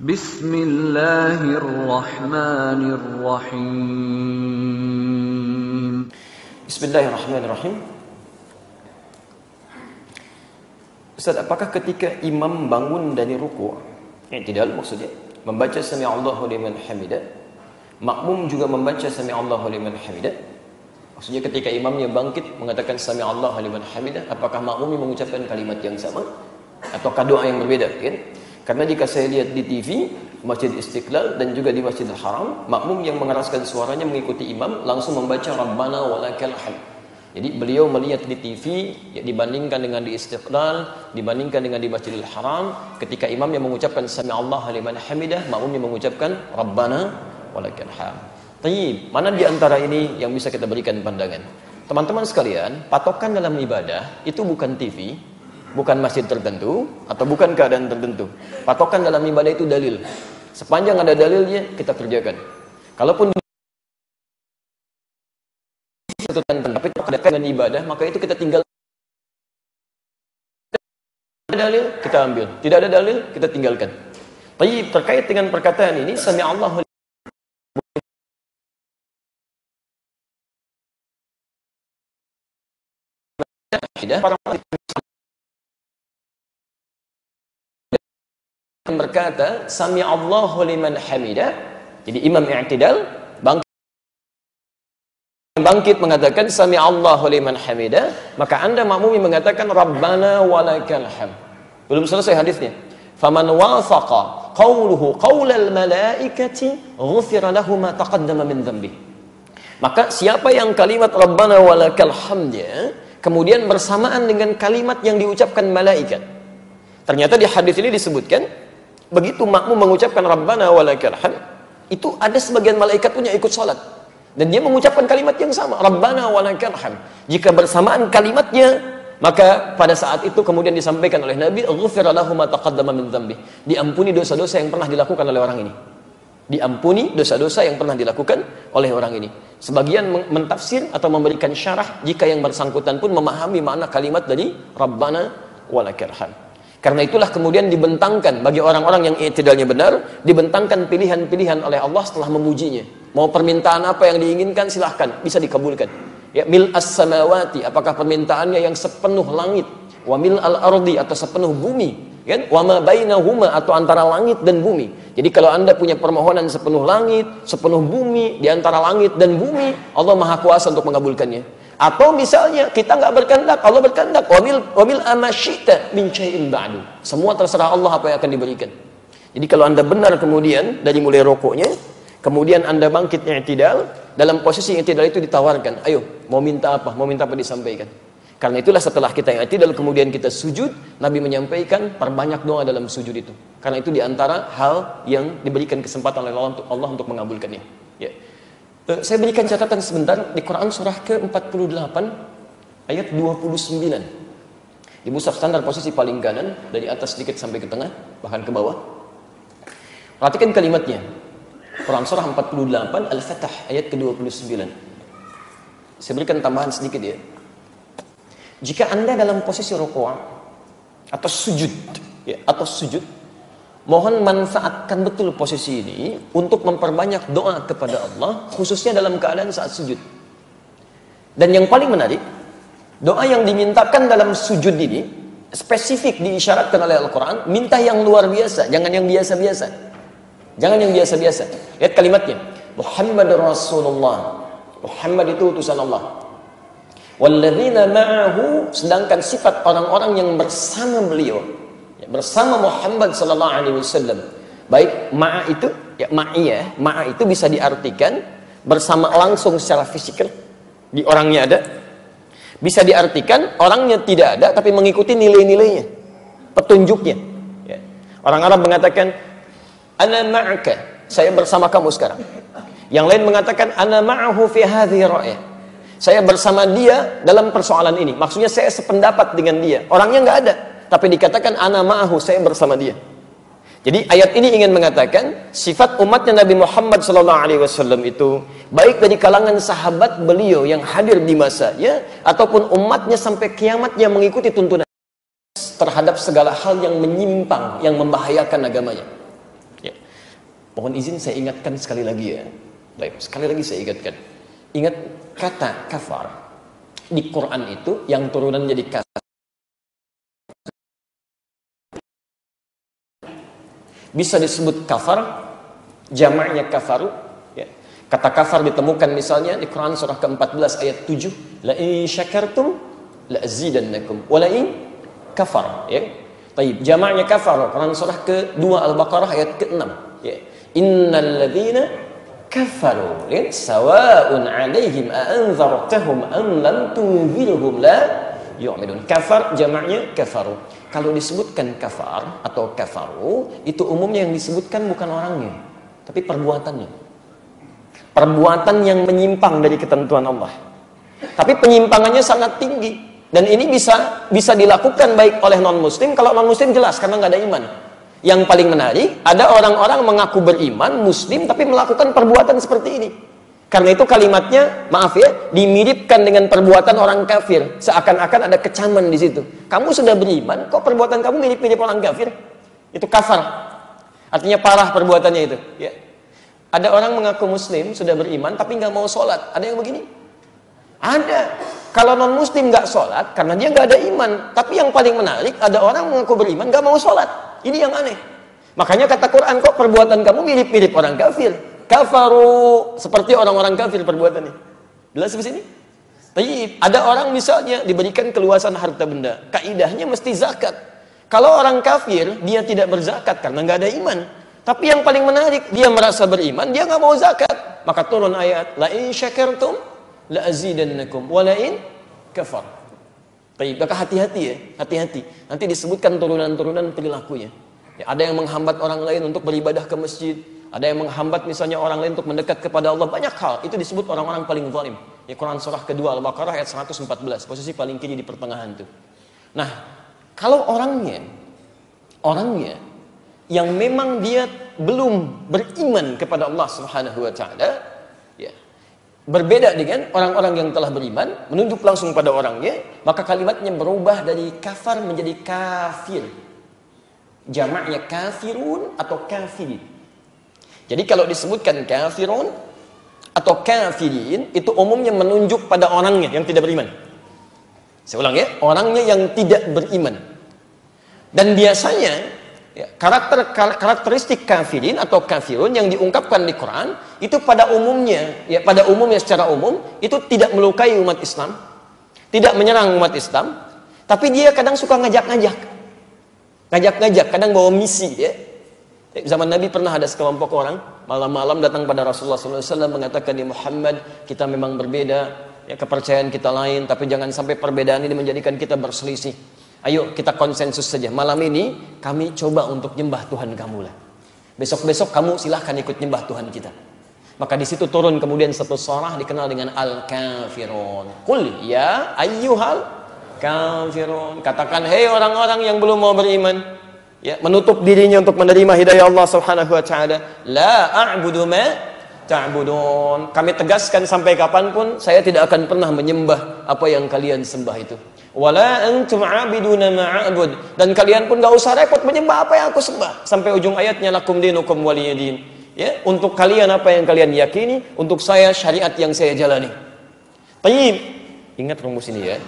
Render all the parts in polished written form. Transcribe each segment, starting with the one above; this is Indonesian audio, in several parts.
Bismillahirrahmanirrahim. Bismillahirrahmanirrahim. Ustaz, apakah ketika imam bangun dari ruku', i'tidal maksudnya, membaca sami'allahu liman hamidah, makmum juga membaca sami'allahu liman hamidah? Maksudnya ketika imamnya bangkit mengatakan sami'allahu liman hamidah, apakah makmum mengucapkan kalimat yang sama ataukah doa yang berbeda, kan? Karena jika saya lihat di TV Masjid Istiqlal dan juga di Masjidil Haram, makmum yang mengeraskan suaranya mengikuti imam langsung membaca Rabbana walakal hamd. Jadi beliau melihat di TV ya, dibandingkan dengan di Istiqlal, dibandingkan dengan di Masjidil Haram, ketika imam yang mengucapkan sami'allahu liman hamidah, makmum yang mengucapkan Rabbana walakal hamd. Tayyib, mana di antara ini yang bisa kita berikan pandangan? Teman-teman sekalian, patokan dalam ibadah itu bukan TV, bukan masjid tertentu, atau bukan keadaan tertentu. Patokan dalam ibadah itu dalil. Sepanjang ada dalilnya, kita kerjakan. Kalaupun tapi terkait dengan ibadah, maka itu kita tinggal. Ada dalil, kita ambil. Tidak ada dalil, kita tinggalkan. Tapi terkait dengan perkataan ini, sami'allahu para berkata sami'allahu liman hamidah. Jadi imam i'tidal bangkit mengatakan sami'allahu liman hamidah, maka anda makmum mengatakan rabbana walakal hamd. Belum selesai hadisnya. Faman wafaqa qawluhu qawlal malaikati ghufira lahu ma taqaddama min dhanbi. Maka siapa yang kalimat rabbana walakal hamd kemudian bersamaan dengan kalimat yang diucapkan malaikat. Ternyata di hadis ini disebutkan begitu makmum mengucapkan Rabbana walakal hamd, itu ada sebagian malaikat punya ikut salat dan dia mengucapkan kalimat yang sama, Rabbana walakal hamd. Jika bersamaan kalimatnya, maka pada saat itu kemudian disampaikan oleh Nabi, ghufira lahu ma taqaddama min dzambi. Diampuni dosa-dosa yang pernah dilakukan oleh orang ini. Diampuni dosa-dosa yang pernah dilakukan oleh orang ini. Sebagian mentafsir atau memberikan syarah jika yang bersangkutan pun memahami makna kalimat dari Rabbana walakal hamd. Karena itulah kemudian dibentangkan bagi orang-orang yang i'tidalnya benar, dibentangkan pilihan-pilihan oleh Allah setelah memujinya. Mau permintaan apa yang diinginkan silahkan, bisa dikabulkan. Ya, mil as-samawati, apakah permintaannya yang sepenuh langit, wa mil al-ardi atau sepenuh bumi, kan? Wa ma bainahuma atau antara langit dan bumi. Jadi kalau Anda punya permohonan sepenuh langit, sepenuh bumi, di antara langit dan bumi, Allah Maha Kuasa untuk mengabulkannya. Atau misalnya kita nggak berkehendak, Allah berkehendak, wamil amasyita min syai'in ba'du. Semua terserah Allah apa yang akan diberikan. Jadi kalau Anda benar kemudian dari mulai rokoknya, kemudian Anda bangkit i'tidal, dalam posisi i'tidal itu ditawarkan, ayo mau minta apa disampaikan. Karena itulah setelah kita i'tidal kemudian kita sujud, Nabi menyampaikan perbanyak doa dalam sujud itu. Karena itu diantara hal yang diberikan kesempatan oleh Allah untuk mengabulkannya. Ya. Saya berikan catatan sebentar di Quran surah ke-48 ayat 29. Di mushaf standar posisi paling kanan, dari atas sedikit sampai ke tengah, bahkan ke bawah. Perhatikan kalimatnya. Quran surah 48 Al-Fatah ayat ke-29. Saya berikan tambahan sedikit ya. Jika Anda dalam posisi rukuk atau sujud, mohon manfaatkan betul posisi ini untuk memperbanyak doa kepada Allah, khususnya dalam keadaan saat sujud. Dan yang paling menarik, doa yang dimintakan dalam sujud ini spesifik diisyaratkan oleh Al-Quran, minta yang luar biasa, jangan yang biasa-biasa. Jangan yang biasa-biasa. Lihat kalimatnya, Muhammad Rasulullah. Muhammad itu utusan Allah. Walladzina ma'ahu, sedangkan sifat orang-orang yang bersama beliau, bersama Muhammad sallallahu alaihi wasallam. Baik ma'a itu, ya ma'a itu bisa diartikan bersama langsung secara fisikal, di orangnya ada. Bisa diartikan orangnya tidak ada tapi mengikuti nilai-nilainya, petunjuknya. Ya. Orang Arab mengatakan ana ma'aka, saya bersama kamu sekarang. Yang lain mengatakan ana ma'ahu fi hadhihi ra'yah, saya bersama dia dalam persoalan ini. Maksudnya saya sependapat dengan dia. Orangnya nggak ada, tapi dikatakan ana ma'ahu, saya bersama dia. Jadi ayat ini ingin mengatakan sifat umatnya Nabi Muhammad SAW itu baik dari kalangan sahabat beliau yang hadir di masanya ataupun umatnya sampai kiamat yang mengikuti tuntunan terhadap segala hal yang menyimpang, yang membahayakan agamanya. Ya. Mohon izin saya ingatkan sekali lagi ya. Baik, sekali lagi saya ingatkan. Ingat kata kafar di Quran itu yang turunan jadi kafir. Bisa disebut kafar, jamaknya kafaru. Ya. Kata kafar ditemukan misalnya di Quran surah ke-14 ayat 7. La in syakartum la azidannakum wa la in kafar. Ya. Taib, jamaknya kafar. Quran surah ke-2 Al-Baqarah ayat ke-6. Ya. Innal ladzina kafaru sawa'un 'alaihim a anzartahum am lam tunzirhum la yu'minun. Kafar jamaknya kafaru. Kalau disebutkan kafar atau kafaru, itu umumnya yang disebutkan bukan orangnya, tapi perbuatannya. Perbuatan yang menyimpang dari ketentuan Allah. Tapi penyimpangannya sangat tinggi, dan ini bisa dilakukan baik oleh non muslim. Kalau non muslim jelas karena nggak ada iman. Yang paling menarik, ada orang-orang mengaku beriman, muslim, tapi melakukan perbuatan seperti ini. Karena itu kalimatnya, maaf ya, dimiripkan dengan perbuatan orang kafir. Seakan-akan ada kecaman di situ. Kamu sudah beriman, kok perbuatan kamu mirip-mirip orang kafir? Itu kafar. Artinya parah perbuatannya itu. Ya. Ada orang mengaku muslim, sudah beriman, tapi nggak mau sholat. Ada yang begini? Ada. Kalau non-muslim nggak sholat, karena dia nggak ada iman. Tapi yang paling menarik, ada orang mengaku beriman, nggak mau sholat. Ini yang aneh. Makanya kata Quran, kok perbuatan kamu mirip-mirip orang kafir. Kafaru, seperti orang-orang kafir perbuatannya. Jelas di sini? Tapi ada orang misalnya diberikan keluasan harta benda. Kaidahnya mesti zakat. Kalau orang kafir, dia tidak berzakat karena nggak ada iman. Tapi yang paling menarik, dia merasa beriman, dia nggak mau zakat. Maka turun ayat, la in syakartum la azidannakum wa la in kafar. Baik, maka hati-hati ya, hati-hati. Nanti disebutkan turunan-turunan perilakunya. Ya, ada yang menghambat orang lain untuk beribadah ke masjid, ada yang menghambat misalnya orang lain untuk mendekat kepada Allah. Banyak hal, itu disebut orang-orang paling zalim. Ya, Quran surah kedua Al-Baqarah ayat 114, posisi paling kiri di pertengahan itu. Nah, kalau orangnya yang memang dia belum beriman kepada Allah Subhanahu wa taala, ya, berbeda dengan orang-orang yang telah beriman, menunjuk langsung pada orangnya, maka kalimatnya berubah dari kafar menjadi kafir. Jamaknya kafirun atau kafirin. Jadi kalau disebutkan kafirun atau kafirin, itu umumnya menunjuk pada orangnya yang tidak beriman. Saya ulang ya, orangnya yang tidak beriman. Dan biasanya ya, karakteristik kafirin atau kafirun yang diungkapkan di Quran itu pada umumnya secara umum itu tidak melukai umat Islam, tidak menyerang umat Islam, tapi dia kadang suka ngajak-ngajak, kadang bawa misi ya. Zaman Nabi pernah ada sekelompok orang malam-malam datang pada Rasulullah SAW mengatakan, "Ya Muhammad, kita memang berbeda, ya kepercayaan kita lain, tapi jangan sampai perbedaan ini menjadikan kita berselisih. Ayo kita konsensus saja. Malam ini kami coba untuk nyembah Tuhan kamu lah. Besok-besok kamu silahkan ikut nyembah Tuhan kita." Maka di situ turun kemudian satu surah dikenal dengan Al-Kafirun. Qul ya ayyuhal kafirun. Katakan, hei orang-orang yang belum mau beriman, ya, menutup dirinya untuk menerima hidayah Allah Subhanahu wa taala. La a'budu ma ta'budun. Kami tegaskan sampai kapanpun saya tidak akan pernah menyembah apa yang kalian sembah itu. Wala antum 'abiduna ma'abud, dan kalian pun gak usah repot menyembah apa yang aku sembah. Sampai ujung ayatnya, lakum dinukum waliyadin. Ya, untuk kalian apa yang kalian yakini, untuk saya syariat yang saya jalani. Tayyib. Ingat rumus ini ya.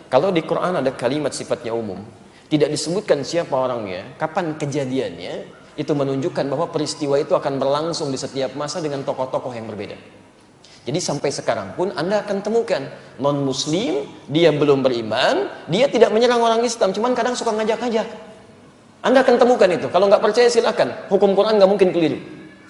Kalau di Quran ada kalimat sifatnya umum, tidak disebutkan siapa orangnya, kapan kejadiannya, itu menunjukkan bahwa peristiwa itu akan berlangsung di setiap masa dengan tokoh-tokoh yang berbeda. Jadi sampai sekarang pun Anda akan temukan non-muslim, dia belum beriman, dia tidak menyerang orang Islam, cuman kadang suka ngajak-ngajak. Anda akan temukan itu. Kalau nggak percaya silakan. Hukum Quran nggak mungkin keliru.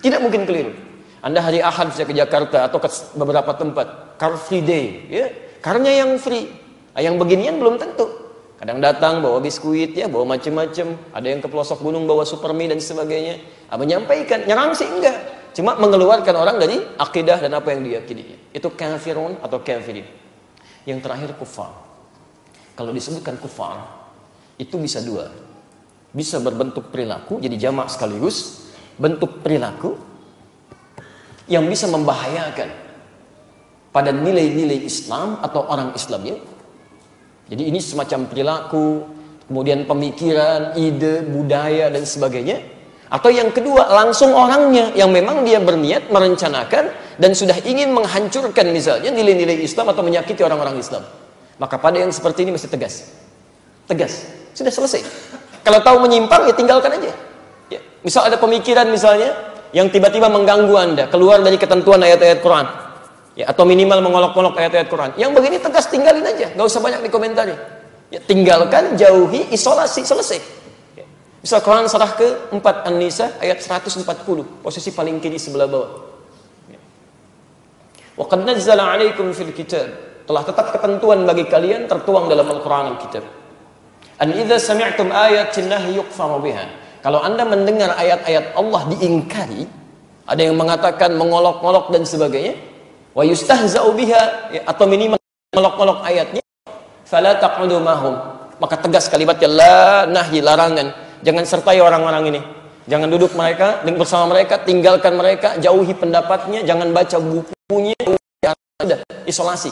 Tidak mungkin keliru. Anda hari Ahad bisa ke Jakarta atau ke beberapa tempat, Car Free Day, ya, karnya yang free. Yang beginian belum tentu. Kadang datang bawa biskuit, ya, bawa macam-macam. Ada yang ke pelosok gunung bawa super mie dan sebagainya. Menyampaikan, nyerang sih enggak. Cuma mengeluarkan orang dari akidah dan apa yang diyakini. Itu kafirun atau kafirin. Yang terakhir kufar. Kalau disebutkan kufar, itu bisa dua. Bisa berbentuk perilaku, jadi jamak sekaligus. Bentuk perilaku yang bisa membahayakan pada nilai-nilai Islam atau orang Islamnya. Jadi ini semacam perilaku, kemudian pemikiran, ide, budaya dan sebagainya. Atau yang kedua, langsung orangnya yang memang dia berniat merencanakan dan sudah ingin menghancurkan misalnya nilai-nilai Islam atau menyakiti orang-orang Islam. Maka pada yang seperti ini mesti tegas. Tegas. Sudah selesai. Kalau tahu menyimpang ya tinggalkan aja. Ya. Misal ada pemikiran misalnya yang tiba-tiba mengganggu Anda, keluar dari ketentuan ayat-ayat Quran. Ya, atau minimal mengolok-olok ayat-ayat Quran. Yang begini tegas tinggalin aja, nggak usah banyak dikomentari. Ya, tinggalkan, jauhi, isolasi, selesai. Misal Quran surah ke-4 An-Nisa ayat 140, posisi paling kiri sebelah bawah. Wa qad nazzala 'alaikum fil kitab, telah tetap ketentuan bagi kalian tertuang dalam Al-Qur'an Al-Kitab. An idza sami'tum ayatin nahi yukfaru biha. Kalau Anda mendengar ayat-ayat Allah diingkari, ada yang mengatakan mengolok-olok dan sebagainya, wa yustahza'u biha, ya, atau minimal mengolok-olok ayatnya, fala taq'udu mahum. Maka tegas kalimatnya la nahi, larangan. Jangan sertai orang-orang ini. Jangan duduk mereka bersama mereka, tinggalkan mereka, jauhi pendapatnya, jangan baca bukunya, isolasi.